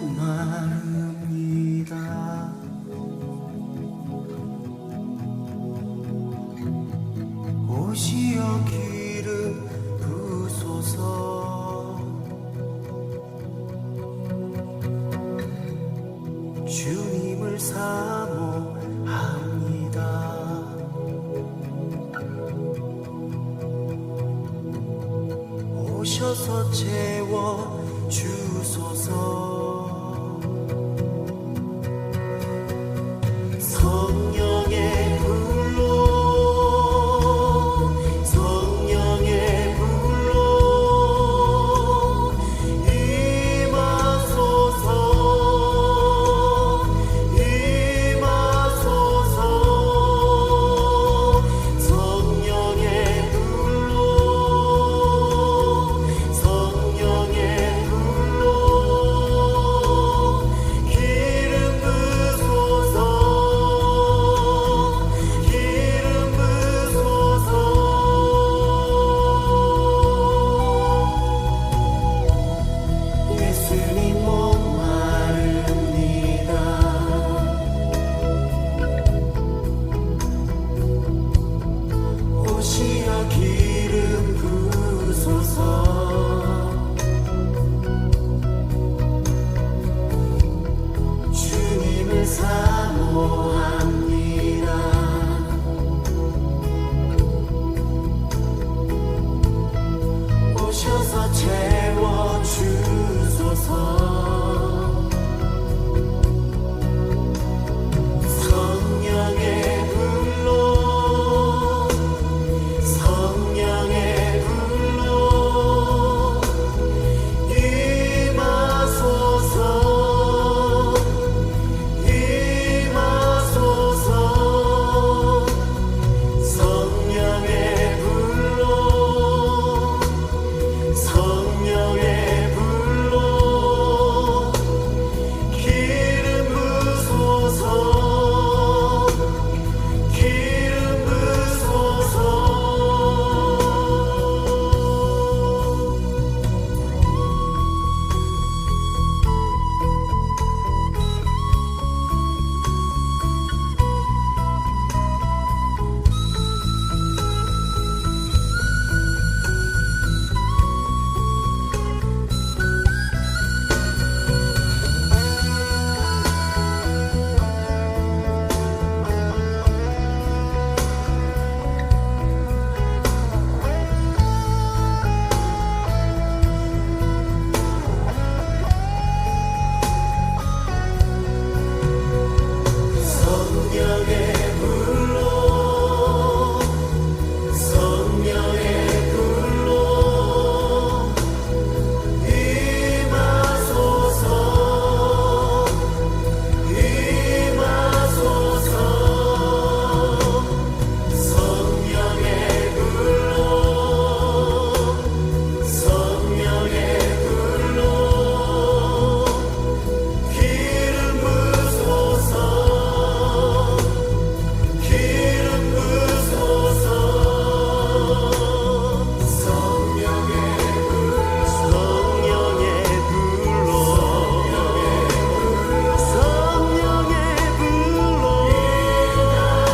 목마릅니다. 오시어 기름 부소서. 주님을 사모합니다. 오셔서 채워 주소서. 성령의 불로 성령의 불로 임하소서. 임하소서. 성령의 불로 성령의 불로 기름 부소서. 기름 부소서. 예수님 목마릅니다. 오시어 기름 부소서. 주님을 사모합니다. 오셔서 채워 주소서. 성령의 불로 성령의 불로 임하소서. 임하소서. 성령의 불로 성령의 불로 기름 부소서. 기름 부소서. 성령의 불로 성령의 불로 임하소서. 임하소서. 성령의 불로 성령의 불로 기름 부소서. 기름 부소서. 성령의 불로 성령의 불로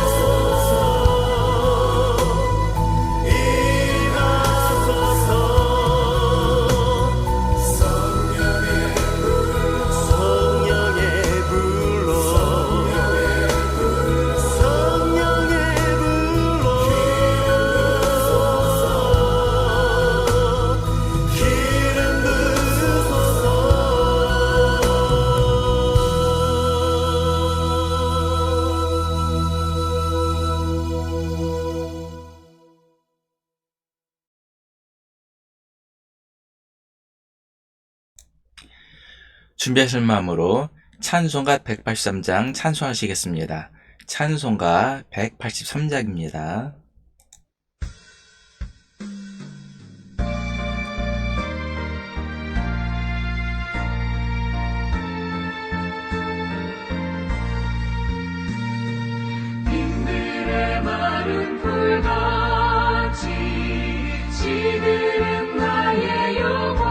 임하소서. 임하소서. 성령의 불로 성령의 불로 기름 부소서. 준비하실 마음으로 찬송가 183장 찬송하시겠습니다. 찬송가 183장입니다. 빈들의 마른 풀같이 시들은 나의 영혼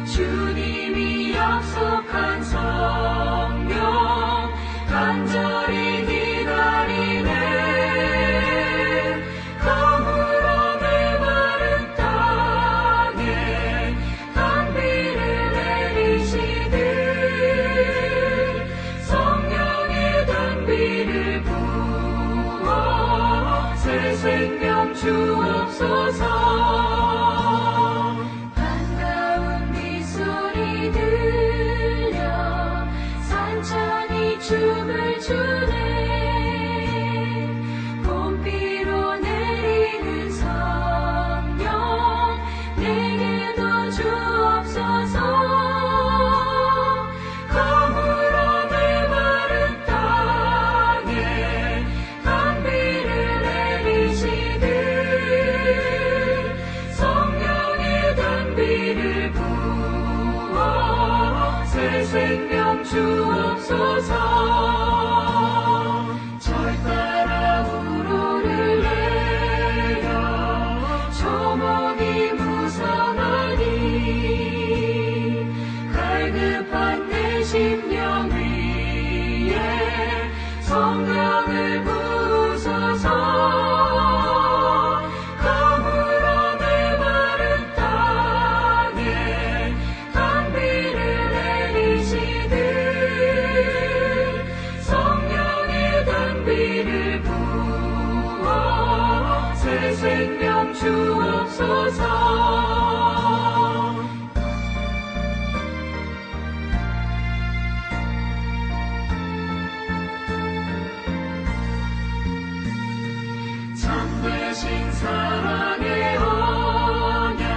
주님이 주옵소서. 가물어 메마른 땅에 단비를 내리시듯 성령의 단비를 부어 새 생명 주옵소서. 절 따라 우로를 내려 조목이 무성하니 갈급한 내 심령 위에 성령을 부으소서. 가물어 메마른 땅에 단비를 내리시듯 성령의 단비를 부어 새 생명 주옵소서. 참되신 사랑의 언약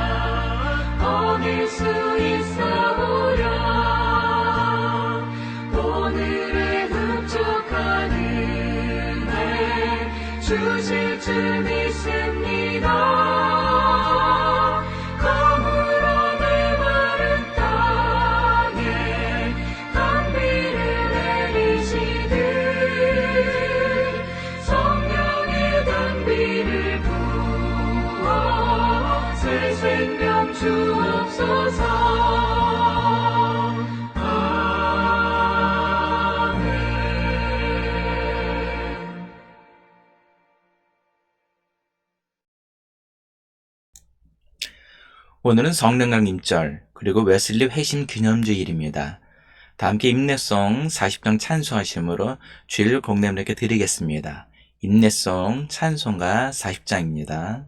어길 수 있사오랴. 오늘의 흡족한 은혜 주실 줄 믿습니다. 가물어 메마른 땅에 단비를 내리시듯 성령의 단비를 부어 새 생명 주옵소서. 오늘은 성령강 임절 그리고 웨슬리 회심 기념주일입니다. 다 함께 인내송 40장 찬송하심으로 주일 공내분에게 드리겠습니다. 인내송 찬송가 40장입니다.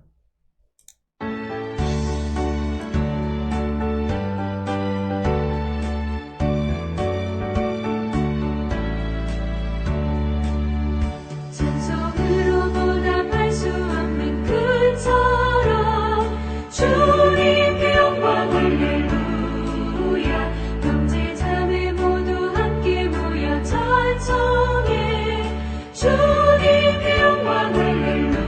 찬송으로 보답할 수 없는 큰 사랑 주님께 영광 할렐루야. 형제자매 모두 함께 모여 찬송해 주님께 영광 할렐루야.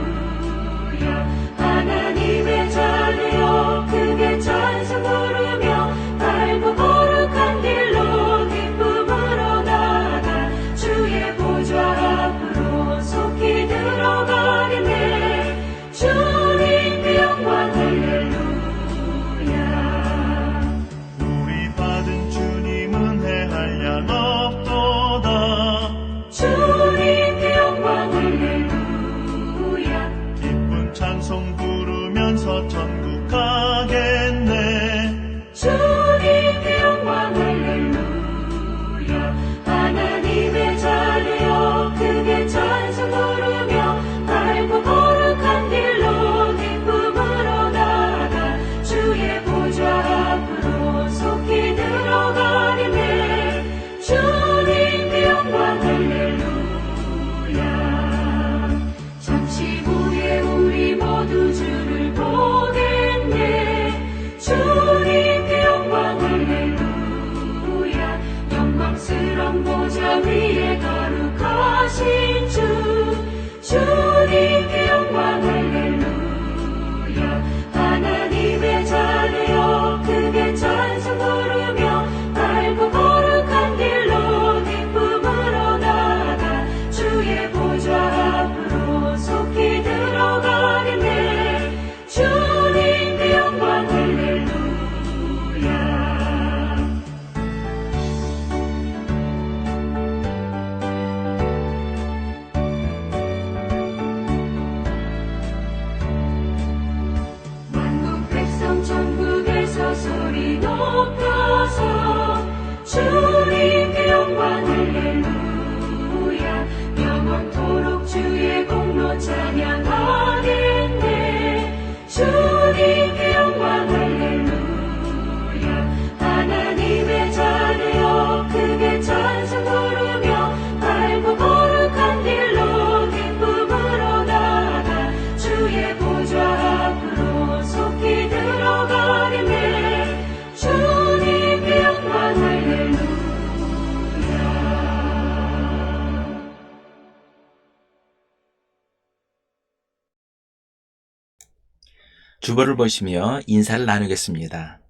주보를 보시며 인사를 나누겠습니다.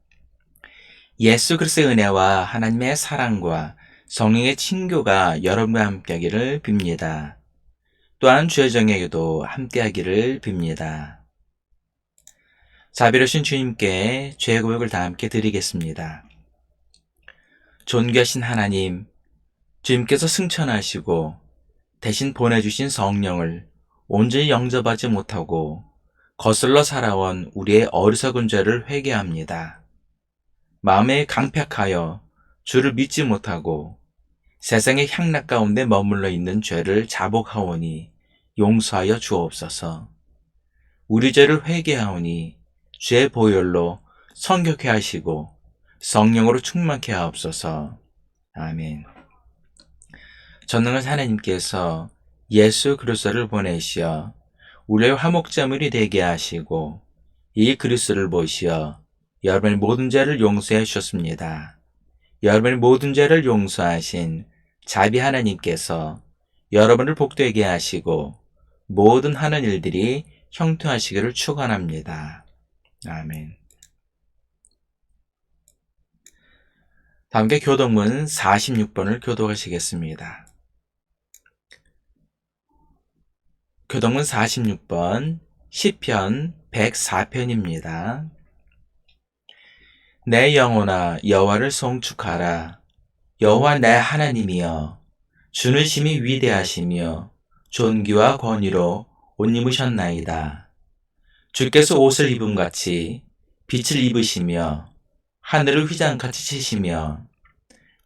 예수 그리스도의 은혜와 하나님의 사랑과 성령의 친교가 여러분과 함께하기를 빕니다. 또한 주의 정에게도 함께하기를 빕니다. 자비로우신 주님께 죄의 고백을 다 함께 드리겠습니다. 존귀하신 하나님, 주님께서 승천하시고 대신 보내주신 성령을 온전히 영접하지 못하고 거슬러 살아온 우리의 어리석은 죄를 회개합니다. 마음에 강팍하여 주를 믿지 못하고 세상의 향락 가운데 머물러 있는 죄를 자복하오니 용서하여 주옵소서. 우리 죄를 회개하오니 죄 보혈로 성격해 하시고 성령으로 충만케 하옵소서. 아멘. 전능한 하나님께서 예수 그리스도를 보내시어 우리의 화목제물이 되게 하시고 이 그리스도를 보시어 여러분의 모든 죄를 용서해 주셨습니다. 여러분의 모든 죄를 용서하신 자비 하나님께서 여러분을 복되게 하시고 모든 하는 일들이 형통하시기를 축원합니다. 아멘. 다 함께 교독문 46번을 교독하시겠습니다. 교독문 46번 시편 104편입니다. 내 영혼아 여호와를 송축하라. 여호와 내 하나님이여 주는 심히 위대하시며 존귀와 권위로 옷 입으셨나이다. 주께서 옷을 입음같이 빛을 입으시며 하늘을 휘장같이 치시며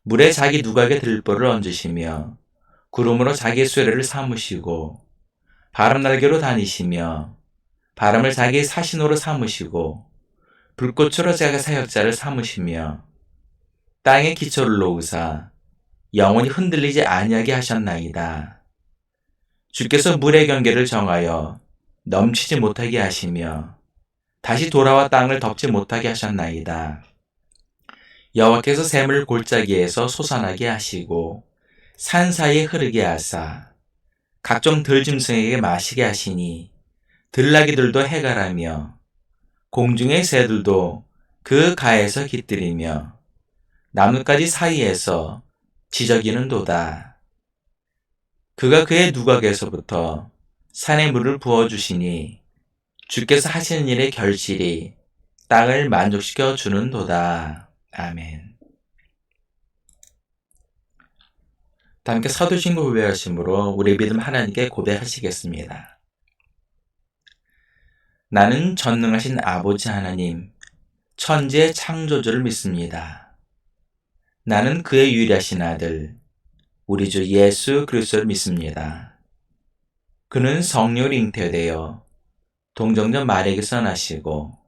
물에 자기 누각의 들보를 얹으시며 구름으로 자기의 수레를 삼으시고 바람날개로 다니시며 바람을 자기의 사신으로 삼으시고 불꽃으로 자기 사역자를 삼으시며 땅에 기초를 놓으사 영원히 흔들리지 아니하게 하셨나이다. 주께서 물의 경계를 정하여 넘치지 못하게 하시며 다시 돌아와 땅을 덮지 못하게 하셨나이다. 여호와께서 샘을 골짜기에서 솟아나게 하시고 산 사이에 흐르게 하사 각종 들짐승에게 마시게 하시니 들나귀들도 해갈하며 공중의 새들도 그 가에서 깃들이며 나뭇가지 사이에서 지저귀는도다. 그가 그의 누각에서부터 산에 물을 부어주시니 주께서 하시는 일의 결실이 땅을 만족시켜 주는도다. 아멘. 다 함께 사도신고 고백하심으로 우리 믿음 하나님께 고백하시겠습니다. 나는 전능하신 아버지 하나님, 천지의 창조주를 믿습니다. 나는 그의 유일하신 아들, 우리 주 예수 그리스도를 믿습니다. 그는 성령으로 잉태되어 동정녀 마리아에게서 나시고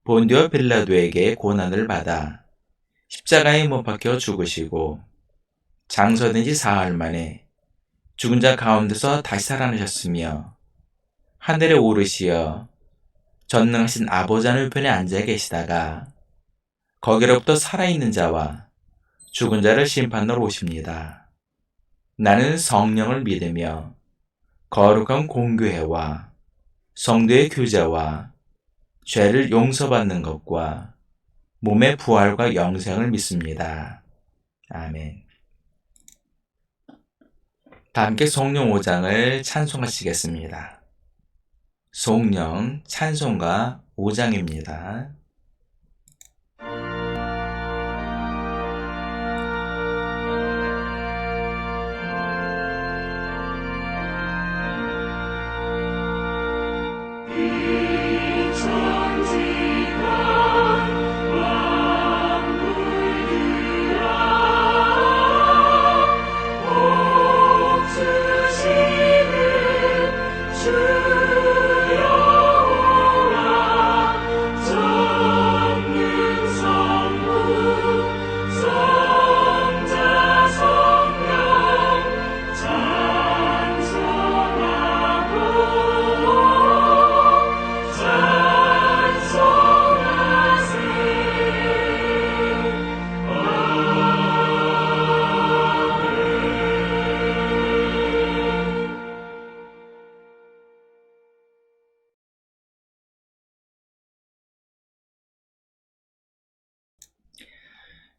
본디오 빌라도에게 고난을 받아 십자가에 못 박혀 죽으시고 장사된 지 사흘 만에 죽은 자 가운데서 다시 살아나셨으며 하늘에 오르시어 전능하신 아버지 하늘 편에 앉아 계시다가 거기로부터 살아있는 자와 죽은 자를 심판하러 오십니다. 나는 성령을 믿으며 거룩한 공교회와 성도의 교제와 죄를 용서받는 것과 몸의 부활과 영생을 믿습니다. 아멘. 다 함께 성령 5장을 찬송하시겠습니다. 성령 찬송가 5장입니다. 주여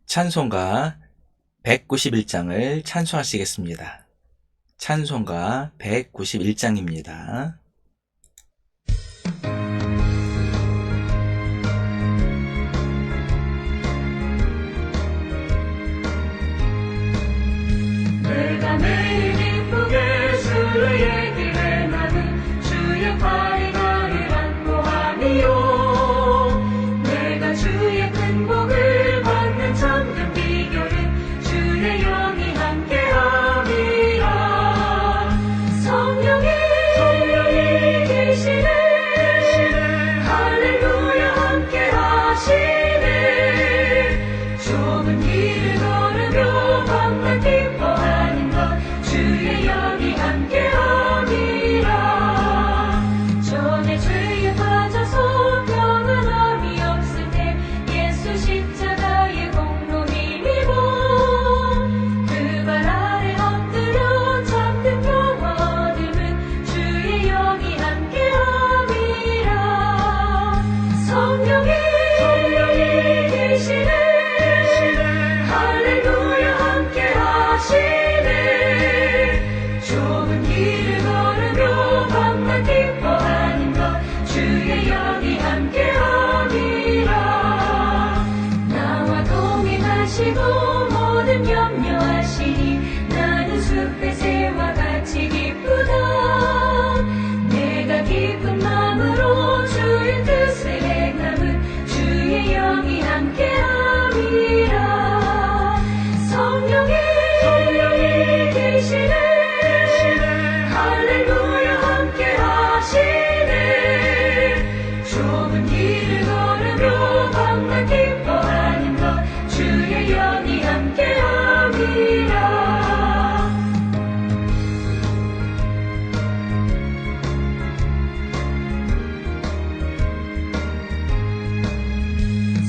찬송가 191장을 찬송하시겠습니다. 찬송가 191장입니다. 내가 매일 기쁘게 주의 길에 나는 주의 팔이 나를 안보하니요. 내가 주의 큰 복을 받는 참된 비결은 주의 영이 함께함이라. 성령이 계시네. 할렐루야 함께하시네. 좁은 길을 걸으며 밤낮 기뻐하는 것 주의 영이 함께함이라. 전에 죄에 빠져서 평안함이 없을 때 예수 십자가의 공로 힘입어 그 발 아래 엎드려 참된 평화 얻음은 주의 영이 함께함이라. 성령이 계시네. 할렐루야 함께하시네. 좁은 길을 걸으며 밤낮 기뻐하는 것 주의 영이 함께함이라. 나와 동행하시고 모든 염려하시니 나는 숲의 새와 같이 기쁘다. 내가 기쁜 마음으로 주의 뜻을 행함은 주의 영이 함께함이라. 성령이 계시네. 할렐루야 함께하시네. 좁은 길을 걸으며 밤낮 기뻐하는 것 주의 영이 함께함이라.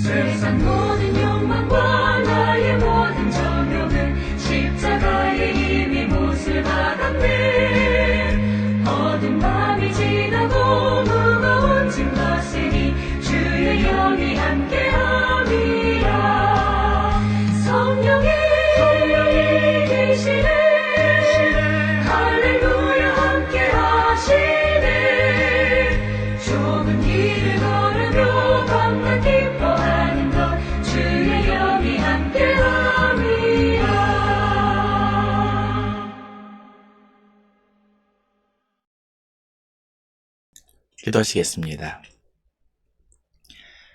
세상 모든 욕망과 나의 모든 정욕은 십자가의 힘이 못을 받았네. 어두운 밤이 지나고 무거운 짐 벗으니 주의 영이 함께함이라. 성령이 계시네. 할렐루야 함께하시네. 좁은 길을 걸으며 밤낮 기뻐하는 것 주의 영이 함께함이라. 기도하시겠습니다.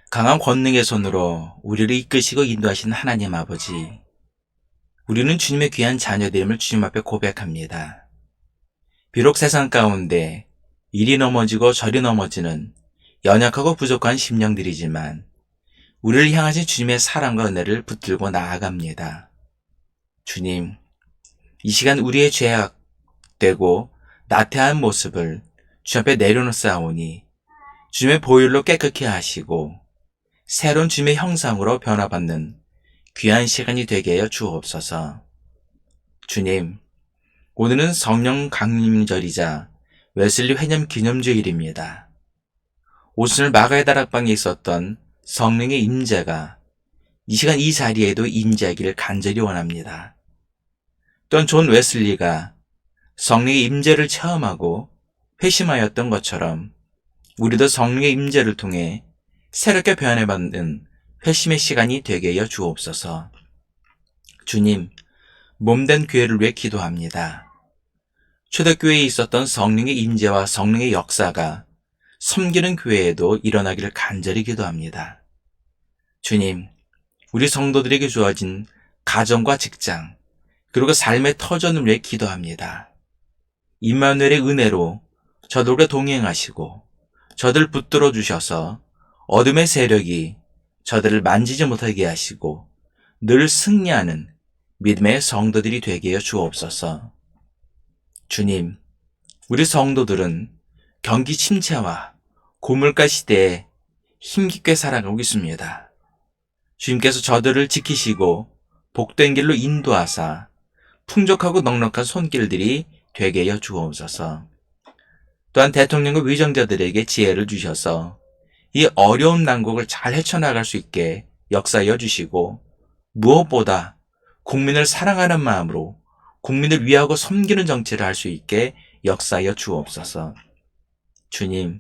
강한 권능의 손으로 우리를 이끄시고 인도하시는 하나님 아버지, 우리는 주님의 귀한 자녀됨을 주님 앞에 고백합니다. 비록 세상 가운데 이리 넘어지고 저리 넘어지는 연약하고 부족한 심령들이지만 우리를 향하신 주님의 사랑과 은혜를 붙들고 나아갑니다. 주님, 이 시간 우리의 죄악되고 나태한 모습을 주 앞에 내려놓사오니 주님의 보혈로 깨끗게 하시고 새로운 주님의 형상으로 변화받는 귀한 시간이 되게 하여 주옵소서. 주님, 오늘은 성령 강림절이자 웨슬리 회념 기념주일입니다. 오순절 마가의 다락방에 있었던 성령의 임재가 이 시간 이 자리에도 임재하기를 간절히 원합니다. 또한 존 웨슬리가 성령의 임재를 체험하고 회심하였던 것처럼 우리도 성령의 임재를 통해 새롭게 변화받는 회심의 시간이 되게 하여 주옵소서. 주님, 몸된 교회를 위해 기도합니다. 초대교회에 있었던 성령의 임재와 성령의 역사가 섬기는 교회에도 일어나기를 간절히 기도합니다. 주님, 우리 성도들에게 주어진 가정과 직장, 그리고 삶의 터전을 위해 기도합니다. 임마누엘의 은혜로 저들과 동행하시고 저들 붙들어 주셔서 어둠의 세력이 저들을 만지지 못하게 하시고 늘 승리하는 믿음의 성도들이 되게 하여 주옵소서. 주님, 우리 성도들은 경기 침체와 고물가 시대에 힘깊게 살아가고 있습니다. 주님께서 저들을 지키시고 복된 길로 인도하사 풍족하고 넉넉한 손길들이 되게 하여 주옵소서. 또한 대통령과 위정자들에게 지혜를 주셔서 이 어려운 난국을 잘 헤쳐나갈 수 있게 역사하여 주시고 무엇보다 국민을 사랑하는 마음으로 국민을 위하고 섬기는 정치를 할 수 있게 역사하여 주옵소서. 주님,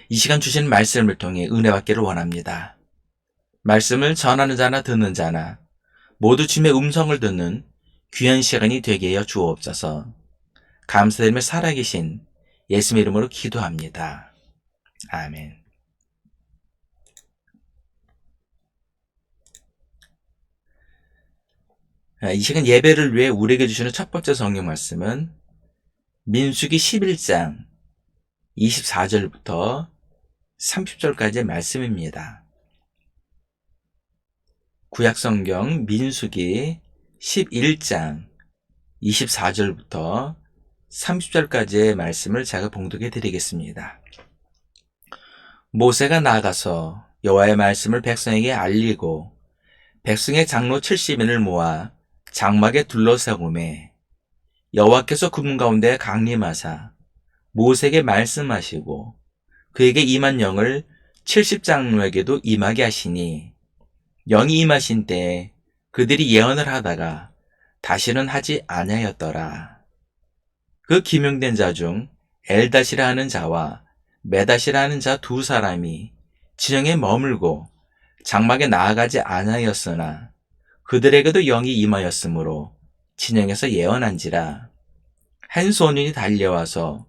이 시간 주신 말씀을 통해 은혜 받기를 원합니다. 말씀을 전하는 자나 듣는 자나 모두 주님의 음성을 듣는 귀한 시간이 되게 하여 주옵소서. 감사드리며 살아계신 예수님의 이름으로 기도합니다. 아멘. 이 시간 예배를 위해 우리에게 주시는 첫 번째 성경 말씀은 민수기 11장 24절부터 30절까지의 말씀입니다. 구약성경 민수기 11장 24절부터 30절까지의 말씀을 제가 봉독해 드리겠습니다. 모세가 나아가서 여호와의 말씀을 백성에게 알리고 백성의 장로 70인을 모아 장막에 둘러세우매 여호와께서 그분 가운데 강림하사 모세에게 말씀하시고 그에게 임한 영을 70장로에게도 임하게 하시니 영이 임하신 때에 그들이 예언을 하다가 다시는 하지 아니하였더라. 그 기명된 자 중 엘닷이라 하는 자와 메닷이라 하는 자 두 사람이 진영에 머물고 장막에 나아가지 아니하였으나 그들에게도 영이 임하였으므로 진영에서 예언한지라. 한 소년이 달려와서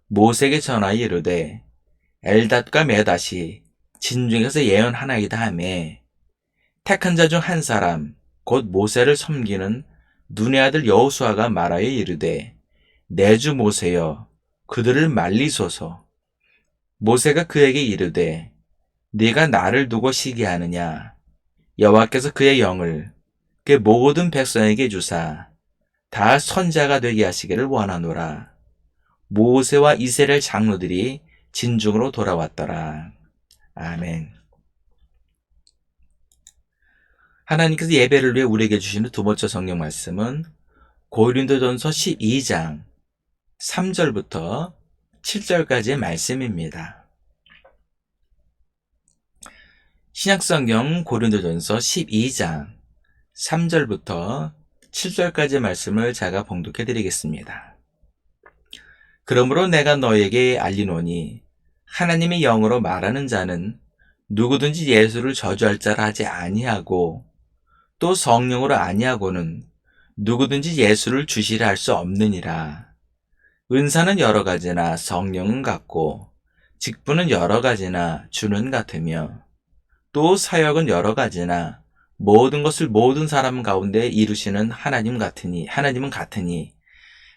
모세에게 전하여 이르되 엘닷과 메닷이 진중에서 예언하나이다 하매 택한 자 중 한 사람 곧 모세를 섬기는 눈의 아들 여호수아가 말하여 이르되 내 주 모세여 그들을 말리소서. 모세가 그에게 이르되 네가 나를 두고 시기하느냐. 여호와께서 그의 영을 그 모든 백성에게 주사 다 선자가 되게 하시기를 원하노라. 모세와 이스라엘 장로들이 진중으로 돌아왔더라. 아멘. 하나님께서 예배를 위해 우리에게 주시는 두 번째 성경 말씀은 고린도전서 12장 3절부터 7절까지의 말씀입니다. 신약성경 고린도전서 12장 3절부터 7절까지의 말씀을 제가 봉독해 드리겠습니다. 그러므로 내가 너에게 알리노니 하나님의 영으로 말하는 자는 누구든지 예수를 저주할 자라 하지 아니하고 또 성령으로 아니하고는 누구든지 예수를 주시라 할 수 없느니라. 은사는 여러 가지나 성령은 같고 직분은 여러 가지나 주는 같으며 또 사역은 여러 가지나 모든 것을 모든 사람 가운데 이루시는 하나님은 같으니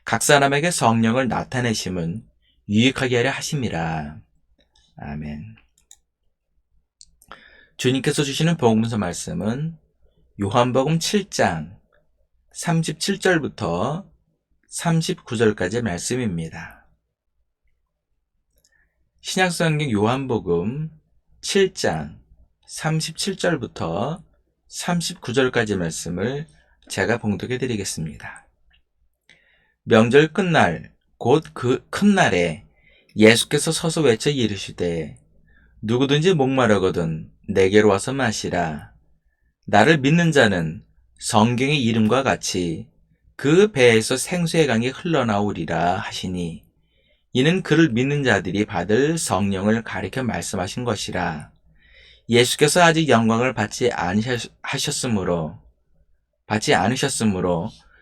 각 사람에게 성령을 나타내심은 유익하게 하려 하심이라. 아멘. 주님께서 주시는 복음서 말씀은 요한복음 7장 37절부터 39절까지의 말씀입니다. 신약성경 요한복음 7장 37절부터 39절까지의 말씀을 제가 봉독해 드리겠습니다. 명절 끝날 곧 그 큰 날에 예수께서 서서 외쳐 이르시되 누구든지 목마르거든 내게로 와서 마시라. 나를 믿는 자는 성경의 이름과 같이 그 배에서 생수의 강이 흘러나오리라 하시니 이는 그를 믿는 자들이 받을 성령을 가리켜 말씀하신 것이라. 예수께서 아직 영광을 받지 않으셨으므로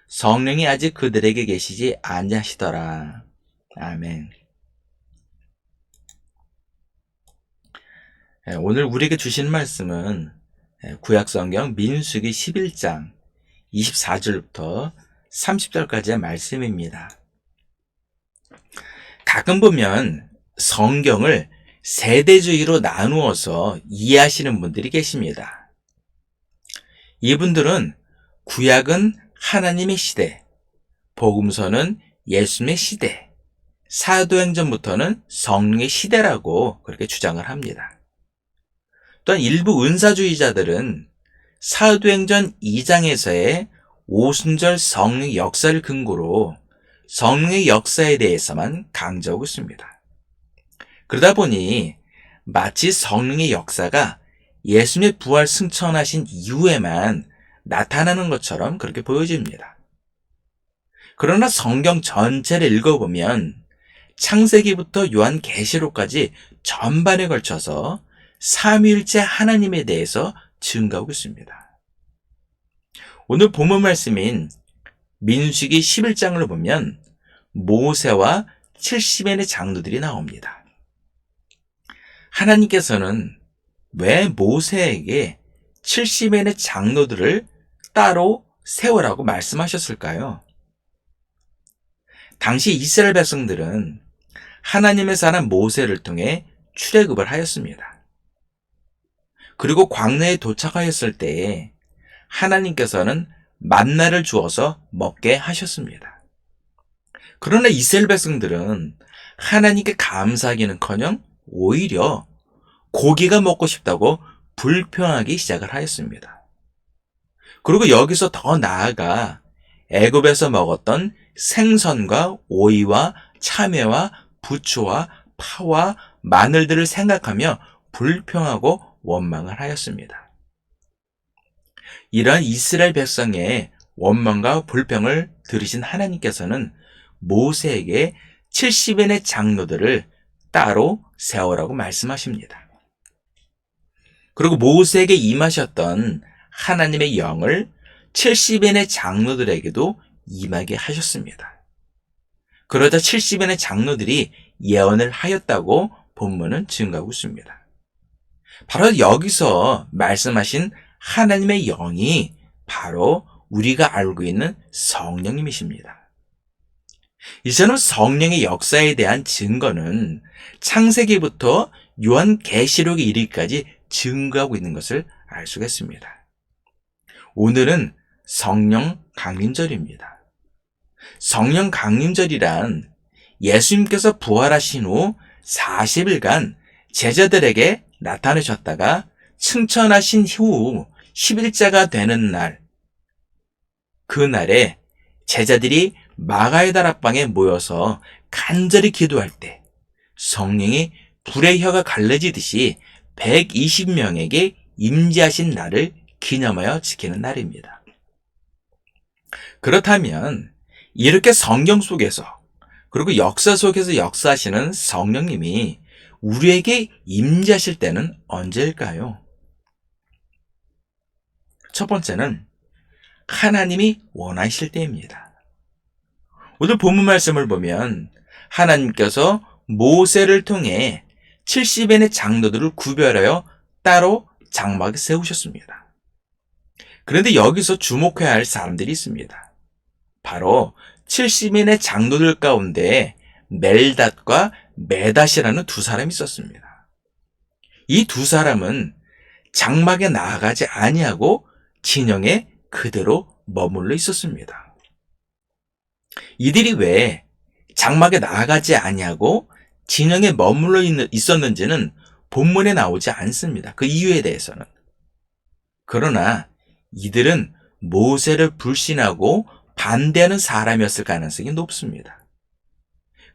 성령이 아직 그들에게 계시지 아니하시더라. 아멘. 오늘 우리에게 주신 말씀은 구약성경 민수기 11장 24절부터 30절까지의 말씀입니다. 가끔 보면 성경을 세대주의로 나누어서 이해하시는 분들이 계십니다. 이분들은 구약은 하나님의 시대, 복음서는 예수님의 시대, 사도행전부터는 성령의 시대라고 그렇게 주장을 합니다. 또한 일부 은사주의자들은 사도행전 2장에서의 오순절 성령 역사를 근거로 성령의 역사에 대해서만 강조하고 있습니다. 그러다 보니 마치 성령의 역사가 예수님의 부활 승천하신 이후에만 나타나는 것처럼 그렇게 보여집니다. 그러나 성경 전체를 읽어보면 창세기부터 요한계시록까지 전반에 걸쳐서 삼위일체 하나님에 대해서 증거하고 있습니다. 오늘 본문 말씀인 민수기 11장을 보면 모세와 70인의 장로들이 나옵니다. 하나님께서는 왜 모세에게 70인의 장로들을 따로 세우라고 말씀하셨을까요? 당시 이스라엘 백성들은 하나님의 사람 모세를 통해 출애굽을 하였습니다. 그리고 광야에 도착하였을 때에 하나님께서는 만나를 주어서 먹게 하셨습니다. 그러나 이스라엘 백성들은 하나님께 감사하기는커녕 오히려 고기가 먹고 싶다고 불평하기 시작을 하였습니다. 그리고 여기서 더 나아가 애굽에서 먹었던 생선과 오이와 참외와 부추와 파와 마늘들을 생각하며 불평하고 원망을 하였습니다. 이러한 이스라엘 백성의 원망과 불평을 들으신 하나님께서는 모세에게 70인의 장로들을 따로 세우라고 말씀하십니다. 그리고 모세에게 임하셨던 하나님의 영을 70인의 장로들에게도 임하게 하셨습니다. 그러자 70인의 장로들이 예언을 하였다고 본문은 증거하고 있습니다. 바로 여기서 말씀하신 하나님의 영이 바로 우리가 알고 있는 성령님이십니다. 이처럼 성령의 역사에 대한 증거는 창세기부터 요한계시록에 이르기까지 증거하고 있는 것을 알 수가 있습니다. 오늘은 성령 강림절입니다. 성령 강림절이란 예수님께서 부활하신 후 40일간 제자들에게 나타나셨다가 승천하신 후 10일자가 되는 날, 그날에 제자들이 마가의 다락방에 모여서 간절히 기도할 때 성령이 불의 혀가 갈라지듯이 120명에게 임재하신 날을 기념하여 지키는 날입니다. 그렇다면 이렇게 성경 속에서 그리고 역사 속에서 역사하시는 성령님이 우리에게 임재하실 때는 언제일까요? 첫 번째는 하나님이 원하실 때입니다. 오늘 본문 말씀을 보면 하나님께서 모세를 통해 70인의 장로들을 구별하여 따로 장막에 세우셨습니다. 그런데 여기서 주목해야 할 사람들이 있습니다. 바로 70인의 장로들 가운데 멜닷과 메닷이라는 두 사람이 있었습니다. 이 두 사람은 장막에 나아가지 아니하고 진영에 그대로 머물러 있었습니다. 이들이 왜 장막에 나아가지 아니하고 진영에 머물러 있었는지는 본문에 나오지 않습니다. 그 이유에 대해서는. 그러나 이들은 모세를 불신하고 반대하는 사람이었을 가능성이 높습니다.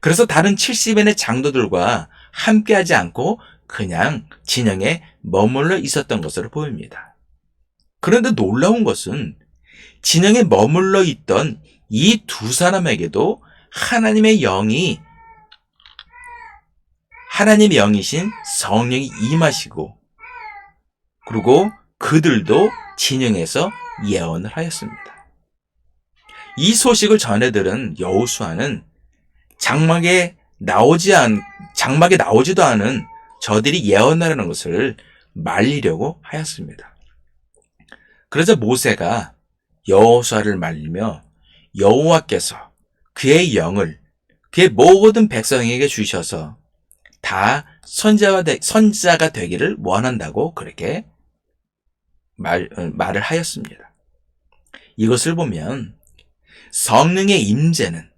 그래서 다른 70인의 장로들과 함께하지 않고 그냥 진영에 머물러 있었던 것으로 보입니다. 그런데 놀라운 것은 진영에 머물러 있던 이 두 사람에게도 하나님의 영이신 성령이 임하시고 그리고 그들도 진영에서 예언을 하였습니다. 이 소식을 전해들은 여호수아는 장막에 나오지도 않은 저들이 예언하라는 것을 말리려고 하였습니다. 그러자 모세가 여호수아를 말리며 여호와께서 그의 영을 그의 모든 백성에게 주셔서 다 선지자가 되기를 원한다고 그렇게 말을 하였습니다. 이것을 보면 성령의 임재는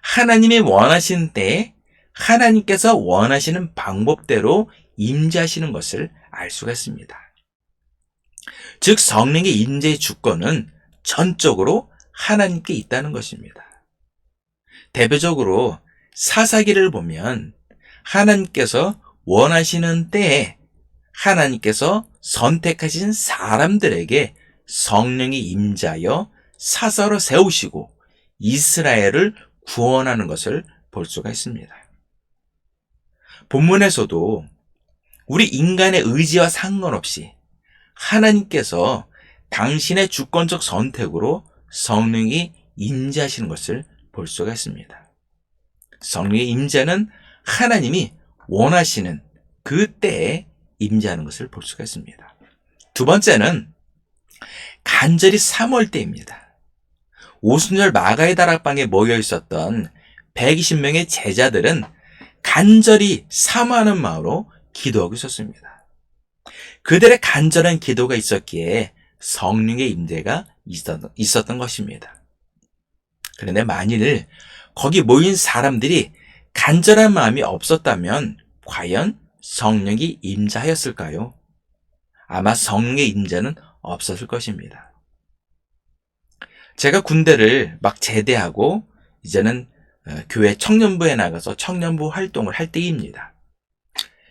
하나님이 원하시는 때에 하나님께서 원하시는 방법대로 임재하시는 것을 알 수가 있습니다. 즉 성령의 임재의 주권은 전적으로 하나님께 있다는 것입니다. 대표적으로 사사기를 보면 하나님께서 원하시는 때에 하나님께서 선택하신 사람들에게 성령이 임자여 사사로 세우시고 이스라엘을 구원하는 것을 볼 수가 있습니다. 본문에서도 우리 인간의 의지와 상관없이 하나님께서 당신의 주권적 선택으로 성령이 임재하시는 것을 볼 수가 있습니다. 성령의 임재는 하나님이 원하시는 그 때에 임재하는 것을 볼 수가 있습니다. 두 번째는 간절히 사모할 때입니다. 오순절 마가의 다락방에 모여 있었던 120명의 제자들은 간절히 사모하는 마음으로 기도하고 있었습니다. 그들의 간절한 기도가 있었기에 성령의 임재가 있었던 것입니다. 그런데 만일 거기 모인 사람들이 간절한 마음이 없었다면 과연 성령이 임재하였을까요? 아마 성령의 임재는 없었을 것입니다. 제가 군대를 막 제대하고 이제는 교회 청년부에 나가서 청년부 활동을 할 때입니다.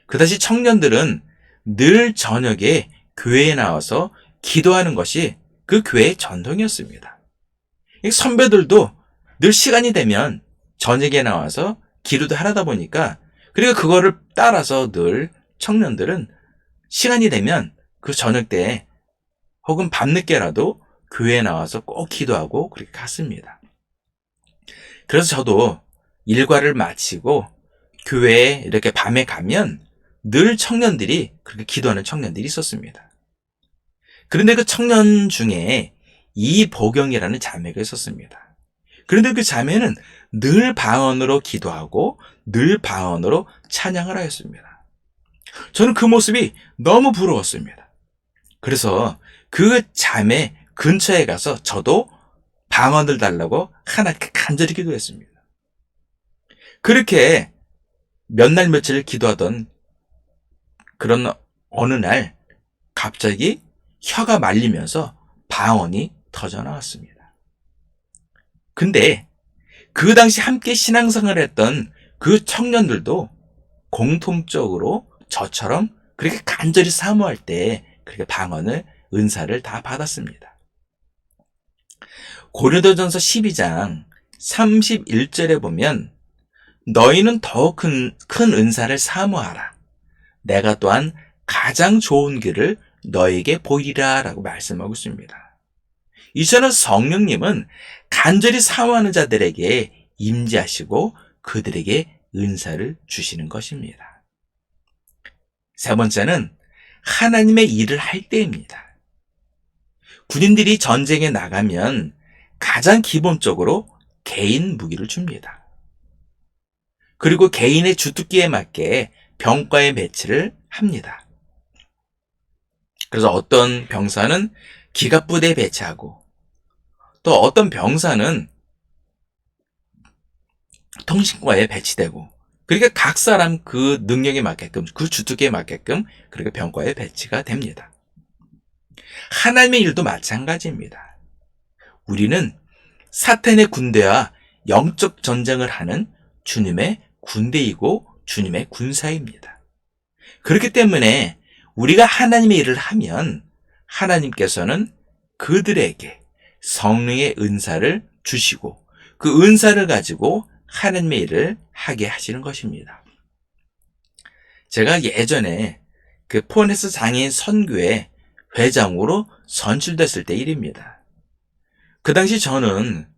그 당시 청년들은 늘 저녁에 교회에 나와서 기도하는 것이 그 교회의 전통이었습니다. 선배들도 늘 시간이 되면 저녁에 나와서 기도도 하다 보니까 그리고 그거를 따라서 늘 청년들은 시간이 되면 그 저녁 때 혹은 밤늦게라도 교회에 나와서 꼭 기도하고 그렇게 갔습니다. 그래서 저도 일과를 마치고 교회에 이렇게 밤에 가면 늘 청년들이 그렇게 기도하는 청년들이 있었습니다. 그런데 그 청년 중에 이보경이라는 자매가 있었습니다. 그런데 그 자매는 늘 방언으로 기도하고 늘 방언으로 찬양을 하였습니다. 저는 그 모습이 너무 부러웠습니다. 그래서 그 자매 근처에 가서 저도 방언을 달라고 하나님께 간절히 기도했습니다. 그렇게 몇 날 며칠 기도하던 그런 어느 날 갑자기 혀가 말리면서 방언이 터져나왔습니다. 근데 그 당시 함께 신앙생활을 했던 그 청년들도 공통적으로 저처럼 그렇게 간절히 사모할 때 그렇게 방언을 은사를 다 받았습니다. 고린도전서 12장 31절에 보면 너희는 더 큰 은사를 사모하라. 내가 또한 가장 좋은 길을 너에게 보이리라 라고 말씀하고 있습니다. 이처럼 성령님은 간절히 사모하는 자들에게 임재하시고 그들에게 은사를 주시는 것입니다. 세 번째는 하나님의 일을 할 때입니다. 군인들이 전쟁에 나가면 가장 기본적으로 개인 무기를 줍니다. 그리고 개인의 주특기에 맞게 병과에 배치를 합니다. 그래서 어떤 병사는 기갑부대에 배치하고 또 어떤 병사는 통신과에 배치되고 그러니까 각 사람 그 능력에 맞게끔 그 주특기에 맞게끔 그렇게 병과에 배치가 됩니다. 하나님의 일도 마찬가지입니다. 우리는 사탄의 군대와 영적 전쟁을 하는 주님의 군대이고 주님의 군사입니다. 그렇기 때문에 우리가 하나님의 일을 하면 하나님께서는 그들에게 성령의 은사를 주시고 그 은사를 가지고 하나님의 일을 하게 하시는 것입니다. 제가 예전에 그 포네스 장애인 선교회 회장으로 선출됐을 때 일입니다. 그 당시 저는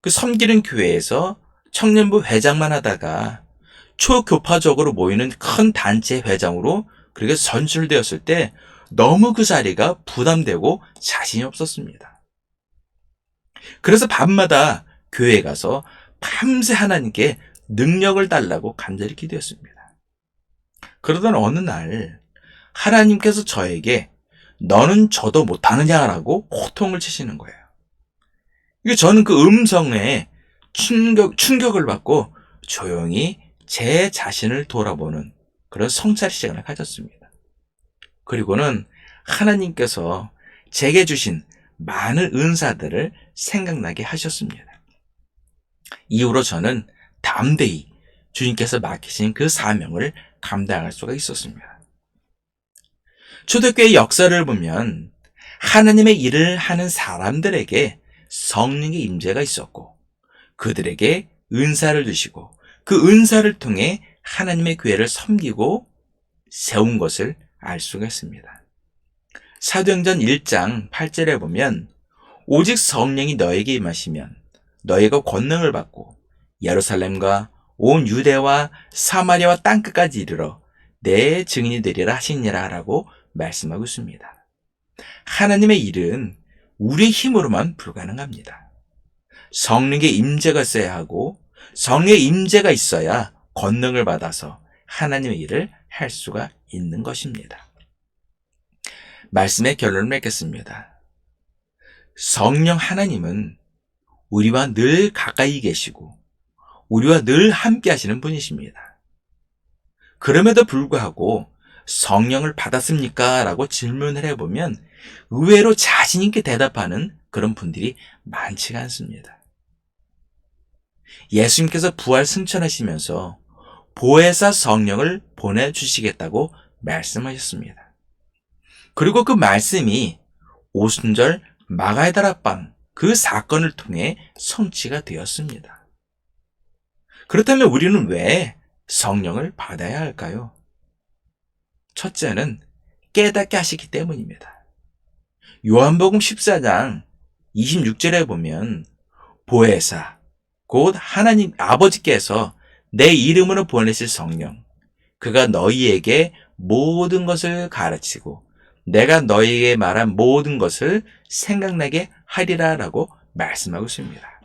그 섬기는 교회에서 청년부 회장만 하다가 초교파적으로 모이는 큰 단체 회장으로 그렇게 선출되었을 때 너무 그 자리가 부담되고 자신이 없었습니다. 그래서 밤마다 교회에 가서 밤새 하나님께 능력을 달라고 간절히 기도했습니다. 그러던 어느 날 하나님께서 저에게 너는 저도 못하느냐라고 호통을 치시는 거예요. 이게 저는 그 음성에 충격을 받고 조용히 제 자신을 돌아보는 그런 성찰의 시간을 가졌습니다. 그리고는 하나님께서 제게 주신 많은 은사들을 생각나게 하셨습니다. 이후로 저는 담대히 주님께서 맡기신 그 사명을 감당할 수가 있었습니다. 초대교회 역사를 보면 하나님의 일을 하는 사람들에게 성령의 임재가 있었고 그들에게 은사를 주시고 그 은사를 통해 하나님의 교회를 섬기고 세운 것을 알 수가 있습니다. 사도행전 1장 8절에 보면 오직 성령이 너에게 임하시면 너희가 권능을 받고 예루살렘과 온 유대와 사마리아와 땅끝까지 이르러 내 증인이 되리라 하시니라 라고 말씀하고 있습니다. 하나님의 일은 우리의 힘으로만 불가능합니다. 성령의 임재가 있어야 하고 성령의 임재가 있어야 권능을 받아서 하나님의 일을 할 수가 있는 것입니다. 말씀의 결론을 맺겠습니다. 성령 하나님은 우리와 늘 가까이 계시고 우리와 늘 함께 하시는 분이십니다. 그럼에도 불구하고 성령을 받았습니까? 라고 질문을 해보면 의외로 자신 있게 대답하는 그런 분들이 많지가 않습니다. 예수님께서 부활 승천하시면서 보혜사 성령을 보내주시겠다고 말씀하셨습니다. 그리고 그 말씀이 오순절 마가의 다락방 그 사건을 통해 성취가 되었습니다. 그렇다면 우리는 왜 성령을 받아야 할까요? 첫째는 깨닫게 하시기 때문입니다. 요한복음 14장 26절에 보면 보혜사 곧 하나님 아버지께서 내 이름으로 보내실 성령 그가 너희에게 모든 것을 가르치고 내가 너희에게 말한 모든 것을 생각나게 하리라 라고 말씀하고 있습니다.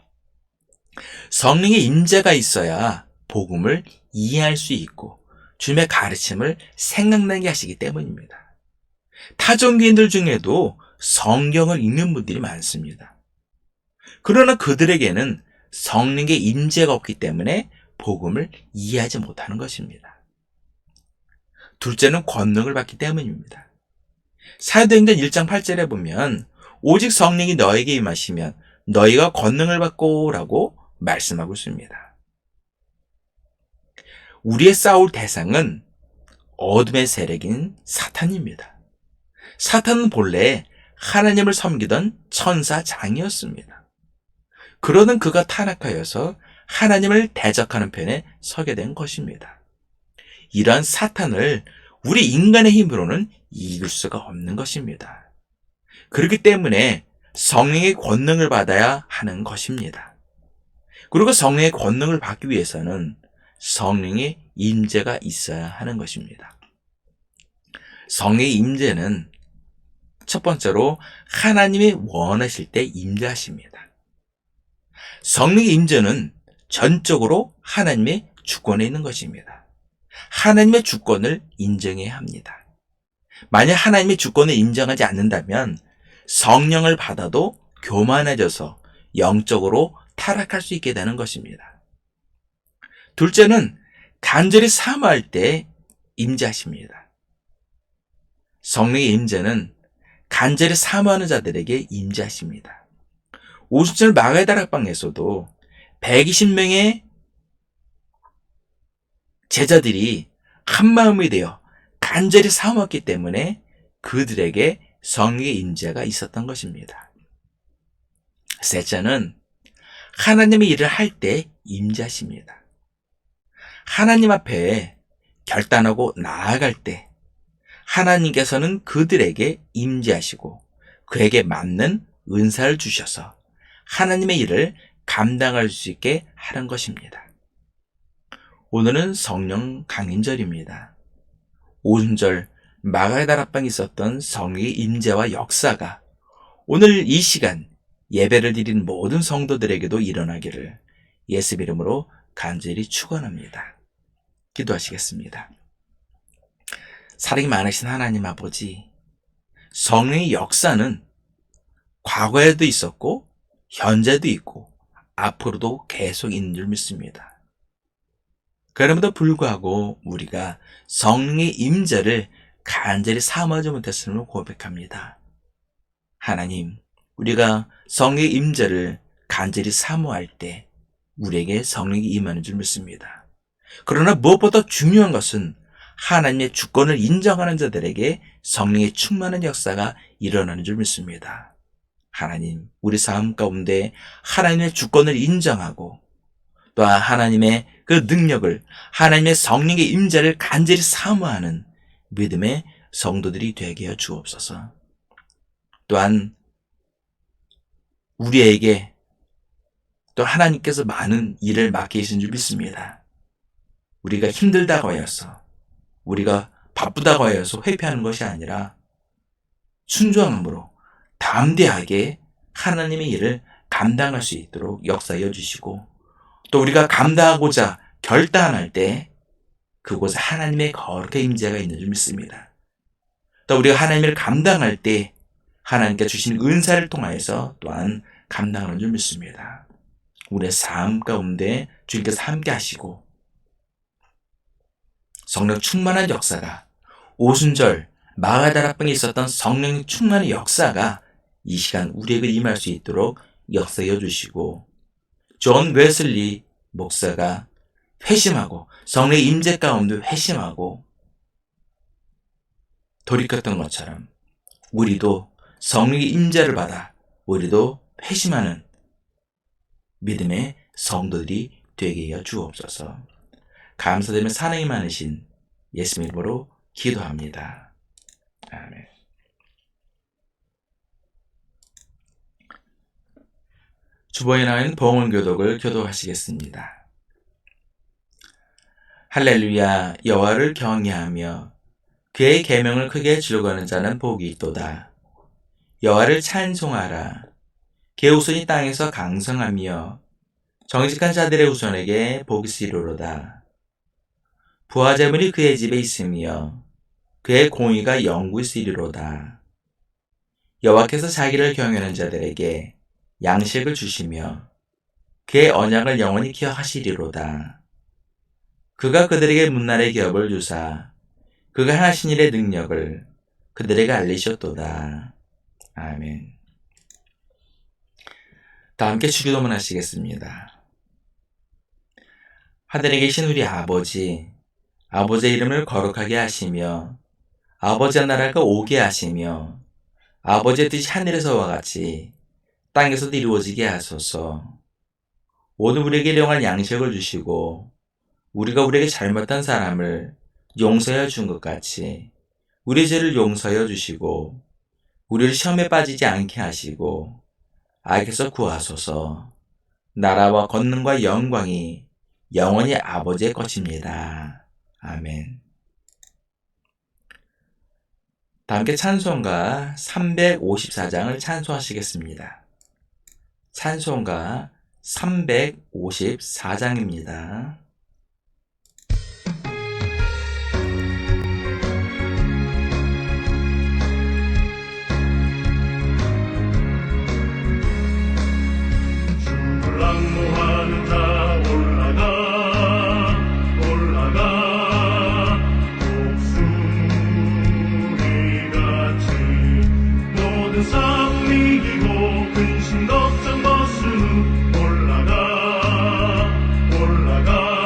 성령의 임재가 있어야 복음을 이해할 수 있고 주님의 가르침을 생각나게 하시기 때문입니다. 타종교인들 중에도 성경을 읽는 분들이 많습니다. 그러나 그들에게는 성령의 임재가 없기 때문에 복음을 이해하지 못하는 것입니다. 둘째는 권능을 받기 때문입니다. 사도행전 1장 8절에 보면 오직 성령이 너에게 임하시면 너희가 권능을 받고 라고 말씀하고 있습니다. 우리의 싸울 대상은 어둠의 세력인 사탄입니다. 사탄은 본래 하나님을 섬기던 천사장이었습니다. 그러는 그가 타락하여서 하나님을 대적하는 편에 서게 된 것입니다. 이러한 사탄을 우리 인간의 힘으로는 이길 수가 없는 것입니다. 그렇기 때문에 성령의 권능을 받아야 하는 것입니다. 그리고 성령의 권능을 받기 위해서는 성령의 임재가 있어야 하는 것입니다. 성령의 임재는 첫 번째로 하나님이 원하실 때 임재하십니다. 성령의 임재는 전적으로 하나님의 주권에 있는 것입니다. 하나님의 주권을 인정해야 합니다. 만약 하나님의 주권을 인정하지 않는다면 성령을 받아도 교만해져서 영적으로 타락할 수 있게 되는 것입니다. 둘째는 간절히 사모할 때 임재하십니다. 성령의 임재는 간절히 사모하는 자들에게 임재하십니다. 오순절 마가의 다락방에서도 120명의 제자들이 한마음이 되어 간절히 사모했기 때문에 그들에게 성령의 임재가 있었던 것입니다. 셋째는 하나님의 일을 할 때 임재하십니다. 하나님 앞에 결단하고 나아갈 때 하나님께서는 그들에게 임재하시고 그에게 맞는 은사를 주셔서 하나님의 일을 감당할 수 있게 하는 것입니다. 오늘은 성령 강인절입니다. 오순절 마가의 다락방에 있었던 성령의 임재와 역사가 오늘 이 시간 예배를 드린 모든 성도들에게도 일어나기를 예수 이름으로 간절히 축원합니다. 기도하시겠습니다. 사랑이 많으신 하나님 아버지, 성령의 역사는 과거에도 있었고 현재도 있고 앞으로도 계속 있는 줄 믿습니다. 그럼에도 불구하고 우리가 성령의 임재를 간절히 사모하지 못했음을 고백합니다. 하나님, 우리가 성령의 임재를 간절히 사모할 때 우리에게 성령이 임하는 줄 믿습니다. 그러나 무엇보다 중요한 것은 하나님의 주권을 인정하는 자들에게 성령의 충만한 역사가 일어나는 줄 믿습니다. 하나님, 우리 삶 가운데 하나님의 주권을 인정하고 또한 하나님의 그 능력을, 하나님의 성령의 임재를 간절히 사모하는 믿음의 성도들이 되게 해 주옵소서. 또한 우리에게 또 하나님께서 많은 일을 맡기신 줄 믿습니다. 우리가 힘들다고 하여서, 우리가 바쁘다고 하여서 회피하는 것이 아니라 순종함으로 담대하게 하나님의 일을 감당할 수 있도록 역사하여 주시고, 또 우리가 감당하고자 결단할 때 그곳에 하나님의 거룩한 임재가 있는 줄 믿습니다. 또 우리가 하나님을 감당할 때 하나님께 주신 은사를 통하여서 또한 감당하는 줄 믿습니다. 우리의 삶 가운데 주님께서 함께 하시고 성령 충만한 역사가, 오순절 마가다락방에 있었던 성령 충만한 역사가 이 시간 우리에게 임할 수 있도록 역사해 주시고, 존 웨슬리 목사가 회심하고 성령의 임재 가운데 회심하고 돌이켰던 것처럼 우리도 성령의 임재를 받아 우리도 회심하는 믿음의 성도들이 되게 하여 주옵소서. 감사드리며 사랑이 많으신 예수님 이름으로 기도합니다. 아멘. 주보에 나온 봉헌교독을 교독하시겠습니다. 할렐루야. 여호와를 경외하며 그의 계명을 크게 즐거워하는 자는 복이 있도다. 여호와를 찬송하라. 그의 후손이 땅에서 강성하며 정직한 자들의 후손에게 복이 있으리로다. 부하재물이 그의 집에 있으며 그의 공의가 영구히 있으리로다. 여호와께서 자기를 경외하는 자들에게 양식을 주시며 그의 언약을 영원히 기억하시리로다. 그가 그들에게 문날의 기업을 주사 그가 하신 일의 능력을 그들에게 알리셨도다. 아멘. 다 함께 주기도문 하시겠습니다. 하늘에 계신 우리 아버지, 아버지의 이름을 거룩하게 하시며 아버지의 나라가 오게 하시며 아버지의 뜻이 하늘에서와 같이 땅에서도 이루어지게 하소서. 오늘 우리에게 일용할 양식을 주시고 우리가 우리에게 잘못한 사람을 용서하여 준 것 같이 우리 죄를 용서하여 주시고 우리를 시험에 빠지지 않게 하시고 악에서 구하소서. 나라와 권능과 영광이 영원히 아버지의 것입니다. 아멘. 다 함께 찬송가 354장을 찬송하시겠습니다. 찬송가 354장입니다. lang모하는 자 올라가 올라가 독수리같이 모든 싸움 이기고 근심 걱정 벗은 후 올라가 올라가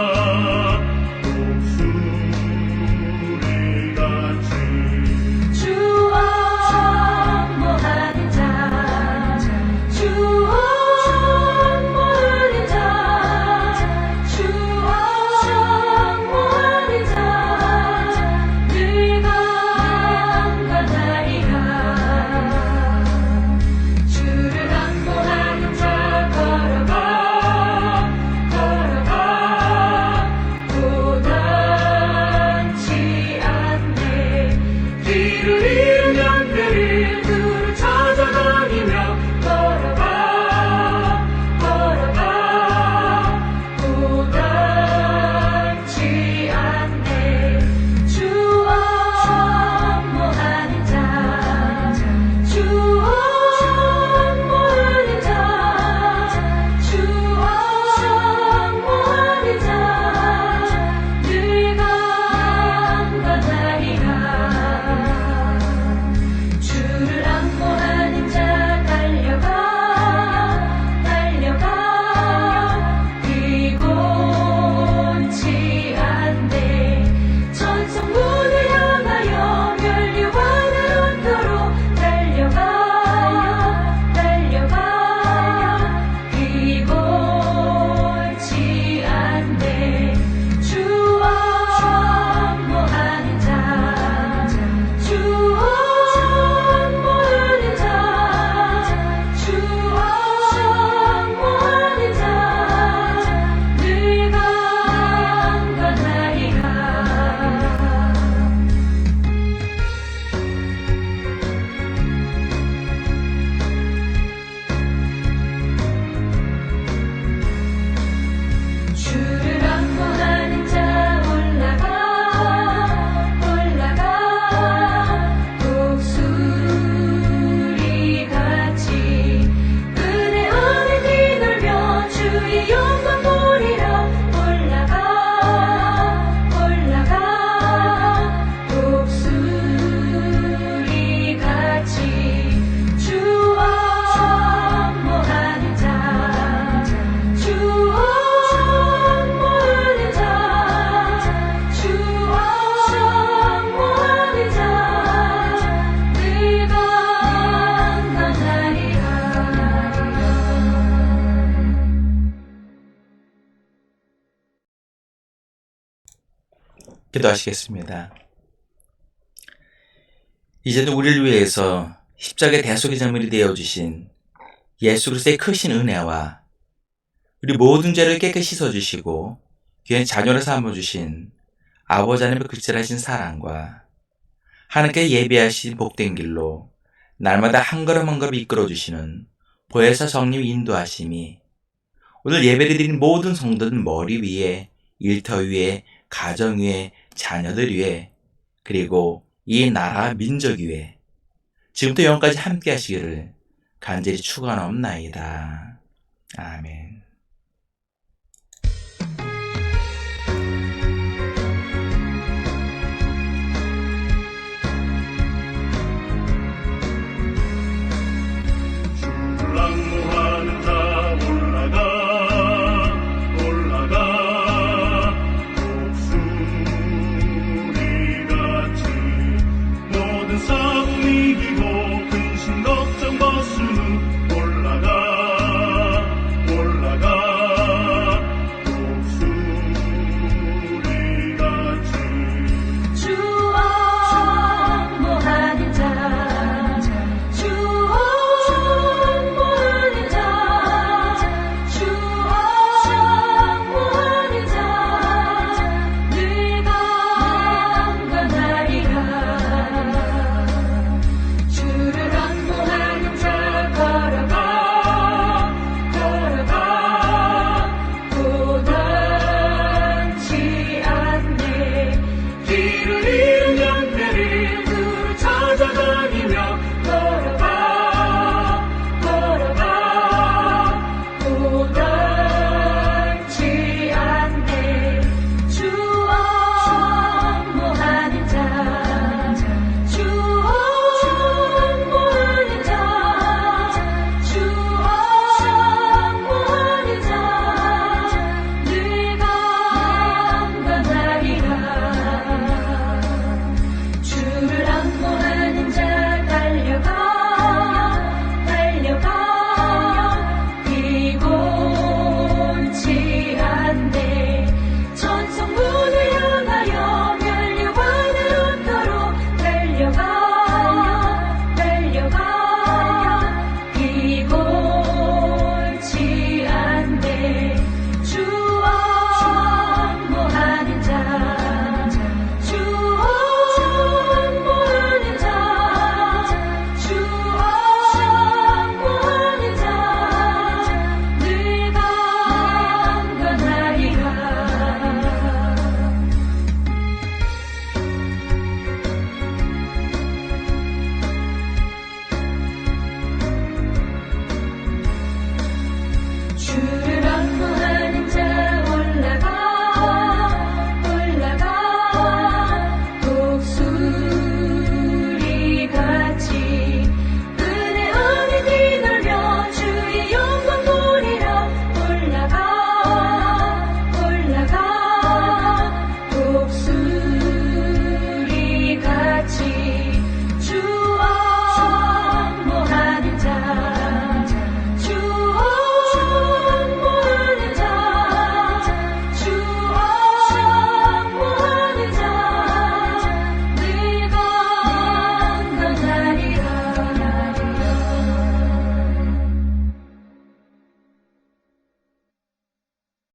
기도하시겠습니다. 이제는 우리를 위해서 십자가의 대속의 제물이 되어주신 예수 그리스도의 크신 은혜와 우리 모든 죄를 깨끗이 씻어주시고 귀한 자녀로 삼아주신 아버지 하나님의 극진하신 사랑과 하나님께 예비하신 복된 길로 날마다 한 걸음 한 걸음 이끌어주시는 보혜사 성령 인도하심이 오늘 예배를 드린 모든 성도들 머리 위에, 일터 위에, 가정 위에, 자녀들 위에, 그리고 이 나라 민족 위에 지금부터 영원까지 함께 하시기를 간절히 축원하옵나이다. 아멘.